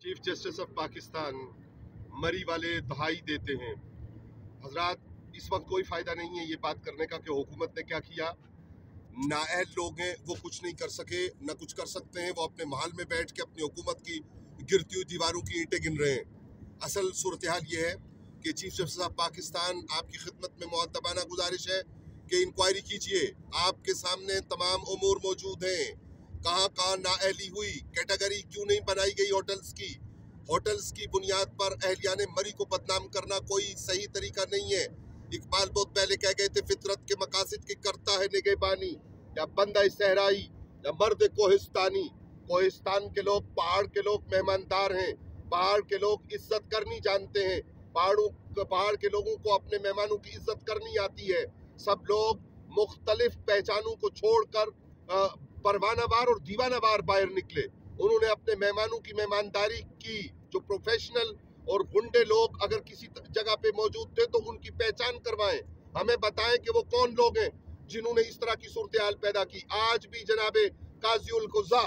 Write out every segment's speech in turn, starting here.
Chief justice of Pakistan मरी वाले दहाई देते हैं। हजरात, इस वक्त कोई फ़ायदा नहीं है ये बात करने का कि हुकूमत ने क्या किया। नाअहल लोग हैं, वो कुछ नहीं कर सके, न कुछ कर सकते हैं। वो अपने महल में बैठ के अपनी हुकूमत की गिरती हुई दीवारों की ईंटें गिन रहे हैं। असल सूरत हाल ये है कि चीफ जस्टिस ऑफ पाकिस्तान, आपकी खिदमत में मुअद्दबाना गुजारिश है कि इंक्वायरी कीजिए। आपके सामने तमाम उमूर मौजूद हैं। कहाँ कहाँ नाअहली हुई, कैटेगरी क्यों नहीं बनाई गई होटल्स की। होटल्स की बुनियाद पर अहलियाने मरी को बदनाम करना कोई सही तरीका नहीं है। इकबाल बहुत पहले कह गए थे, फितरत के मकासिद की करता है निगहबानी, या बंदा सहराई या मर्द कोहिस्तानी। कोहिस्तान के लोग, पहाड़ के लोग मेहमानदार हैं। पहाड़ के लोग इज्जत करनी जानते हैं। पहाड़ के लोगों को अपने मेहमानों की इज्जत करनी आती है। सब लोग मुख्तलिफ पहचानों को छोड़कर परवानावार और दीवानावार बाहर निकले। उन्होंने अपने मेहमानों की मेहमानदारी की। जो प्रोफेशनल और गुंडे लोग अगर किसी जगह पे मौजूद थे तो उनकी पहचान करवाएं, हमें बताएं कि वो कौन लोग हैं जिन्होंने इस तरह की सूरत हाल पैदा की। आज भी जनाबे काजी उल कुज़ा,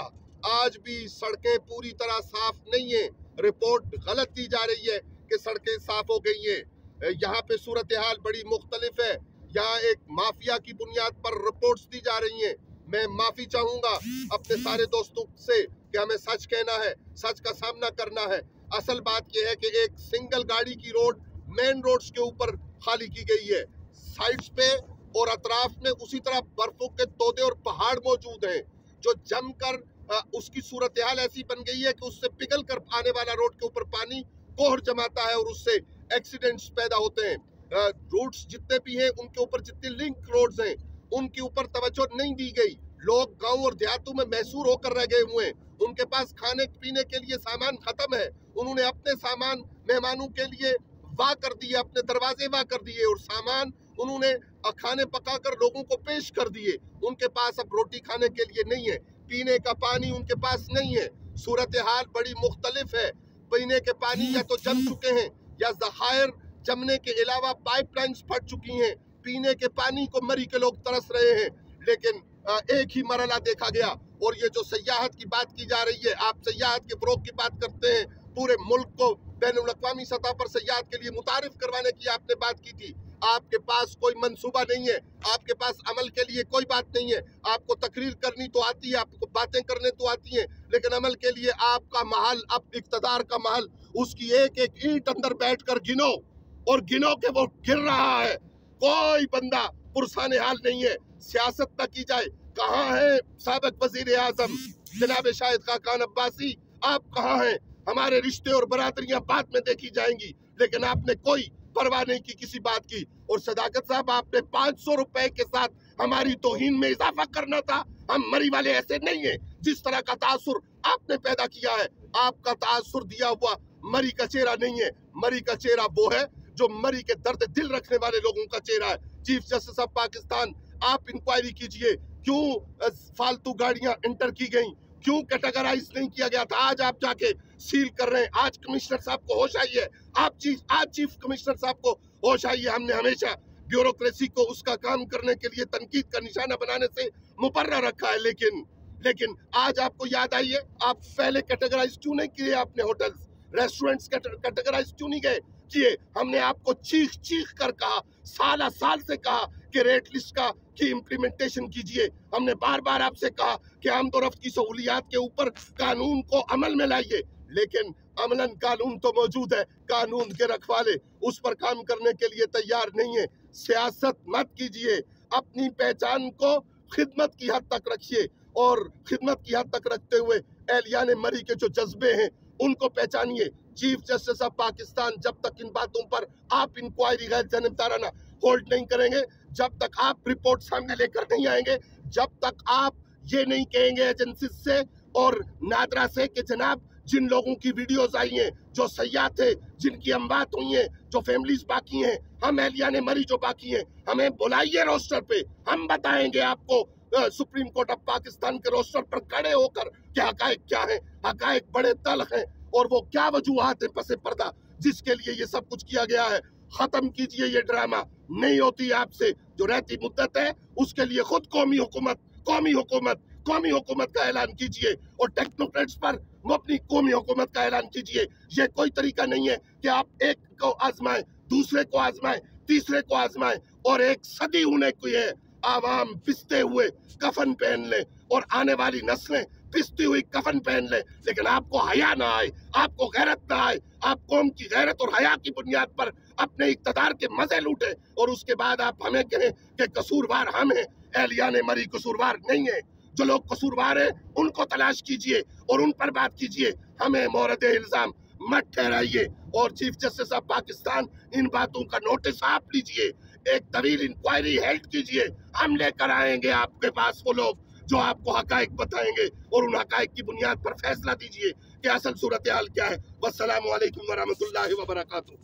आज भी सड़कें पूरी तरह साफ नहीं है। रिपोर्ट गलत दी जा रही है कि सड़कें साफ हो गई हैं। यहाँ पे सूरत हाल बड़ी मुख्तलिफ है। यहाँ एक माफिया की बुनियाद पर रिपोर्ट्स दी जा रही हैं। मैं माफी चाहूंगा अपने सारे दोस्तों से कि हमें सच कहना है, सच का सामना करना है। असल बात यह है कि एक सिंगल गाड़ी की रोड मेन रोड्स के ऊपर खाली की गई है। साइड्स पे और अतराफ में उसी तरह बर्फों के तोदे और पहाड़ मौजूद हैं जो जमकर उसकी सूरत हाल ऐसी बन गई है कि उससे पिघल कर आने वाला रोड के ऊपर पानी कोहर जमाता है और उससे एक्सीडेंट्स पैदा होते हैं। रोड्स जितने भी हैं उनके ऊपर जितने लिंक रोड्स हैं उनके ऊपर तवज्जो नहीं दी गई। लोग गांव और देहातों में मैसूर होकर रह गए हुए हैं। उनके पास खाने पीने के लिए सामान खत्म है। उन्होंने अपने सामान मेहमानों के लिए वाह कर दिए, अपने दरवाजे वाह कर दिए और सामान उन्होंने खाने पकाकर लोगों को पेश कर दिए। उनके पास अब रोटी खाने के लिए नहीं है, पीने का पानी उनके पास नहीं है। सूरत हाल बड़ी मुख्तलिफ है। पीने के पानी या तो जम चुके हैं या ज़खायर जमने के अलावा पाइपलाइंस फट चुकी हैं। पीने के पानी को मरी के लोग तरस रहे हैं। लेकिन एक ही मरला देखा गया। और ये जो सयाहत की बात की जा रही है, आप सयाहत के फ़रोग़ की बात करते हैं। पूरे मुल्क को बैनुल अक़वामी सतह पर सयाहत के लिए मुतारिफ करवाने की आपने बात की थी। आपके पास कोई मंसूबा नहीं है, आपके पास अमल के लिए कोई बात नहीं है। आपको तकरीर करनी तो आती है, आपको बातें करने तो आती हैं, लेकिन अमल के लिए आपका महल, अब इक़्तिदार का महल, उसकी एक एक ईंट अंदर बैठकर गिनो और गिनो के वो गिर रहा है। कोई बंदा पुरसाने हाल नहीं है। सियासत न की जाए। कहाँ है साबिक़ वज़ीर आज़म जनाब शाहिद खाकान अब्बासी, आप कहाँ हैं? हमारे रिश्ते और बरादरियां बाद में देखी जाएंगी, लेकिन आपने कोई परवाह नहीं की किसी बात की। और सदाकत साहब, आपने 500 रुपए के साथ हमारी तौहीन में इजाफा करना था। हम मरी वाले ऐसे नहीं है। जिस तरह का तासुर आपने पैदा किया है, आपका तासुर दिया हुआ मरी का चेहरा नहीं है। मरी का चेहरा वो है जो मरी के दर्द दिल रखने वाले लोगों का चेहरा है। चीफ जस्टिस ऑफ पाकिस्तान, आप इंक्वायरी कीजिए, क्यों फालतू गाड़ियां इंटर की गई, क्यों कैटेगराइज नहीं किया गया था। आज आप जाके सील कर रहे हैं। आज कमिश्नर साहब को होश आई है। आज चीफ कमिश्नर साहब को होश आई है। हमने हमेशा ब्यूरोक्रेसी को उसका काम करने के लिए तनकीद का निशाना बनाने से मुकर्रर रखा है, लेकिन आज आपको याद आई है। आप पहले कैटेगराइज क्यों नहीं किए? आपने होटल्स, रेस्टोरेंट्स कैटेगराइज क्यों नहीं गए किए? हमने आपको चीख कर कहा, साल से कहा कि रेट लिस्ट की इम्प्लीमेंटेशन कीजिए। हमने बार बार आपसे कहा कि आमदोरफ्त की सहूलियात के ऊपर कानून को अमल में लाइए, लेकिन अमलन कानून तो मौजूद है, कानून के रखवाले उस पर काम करने के लिए तैयार नहीं है। सियासत मत कीजिए, अपनी पहचान को खिदमत की हद तक रखिए और खिदमत की हद तक रखते हुए एहलियान मरी के जो जज्बे हैं उनको पहचानिए। चीफ जस्टिस ऑफ पाकिस्तान, जब तक इन बातों पर आप इंक्वायरी गैर जानिबदाराना होल्ड नहीं करेंगे, जब तक आप रिपोर्ट सामने लेकर नहीं आएंगे, जब तक आप ये नहीं कहेंगे एजेंसी से और नादरा से कि जनाब जिन लोगों की वीडियोस आई हैं, जो सयाह थे, जिनकी अमवात हुई हैं, जो फैमिलीज बाकी हैं, हम एहलियाने मरी जो बाकी हैं, हमें बुलाइए रोस्टर पे। हम बताएंगे आपको सुप्रीम कोर्ट ऑफ पाकिस्तान के रोस्टर पर खड़े होकर कि हकायक क्या है। हकायक बड़े तल्ख हैं और वो क्या वजूहात है पसे पर्दा जिसके लिए ये सब कुछ किया गया है। खत्म कीजिए ये ड्रामा। नहीं होती आपसे जो रहती मुद्दत है उसके लिए खुद कौमी हुकूमत कौमी हुकूमत का ऐलान कीजिए और टेक्नोक्रेट्स पर वो अपनी कौमी हुकूमत का ऐलान कीजिए। ये कोई तरीका नहीं है कि आप एक को आजमाएं, दूसरे को आजमाएं, तीसरे को आजमाएं, और एक सदी होने को है आवाम पिसते हुए कफन पहन ले और आने वाली नस्लें पिसती हुई कफन पहन ले, लेकिन आपको हया ना आए, आपको गैरत ना आए, आप कौम की गैरत और हया की बुनियाद पर अपने इक़्तिदार के मजे लूटे और उसके बाद आप हमें कहें कि कसूरवार हम हैं। एहलियाने मरी कसूरवार नहीं है। जो लोग कसूरवार हैं उनको तलाश कीजिए और उन पर बात कीजिए, हमें मोरद इल्जाम मत ठहराइए। और चीफ जस्टिस ऑफ पाकिस्तान, इन बातों का नोटिस आप लीजिए, एक तवील इंक्वायरी हेल्ड कीजिए। हम लेकर आएंगे आपके पास वो लोग जो आपको हकायक बताएंगे और उन हकायक की बुनियाद पर फैसला दीजिए कि असल सूरत हाल क्या है। वस्सलामु अलैकुम वरहमतुल्लाहि वबरकातुहू।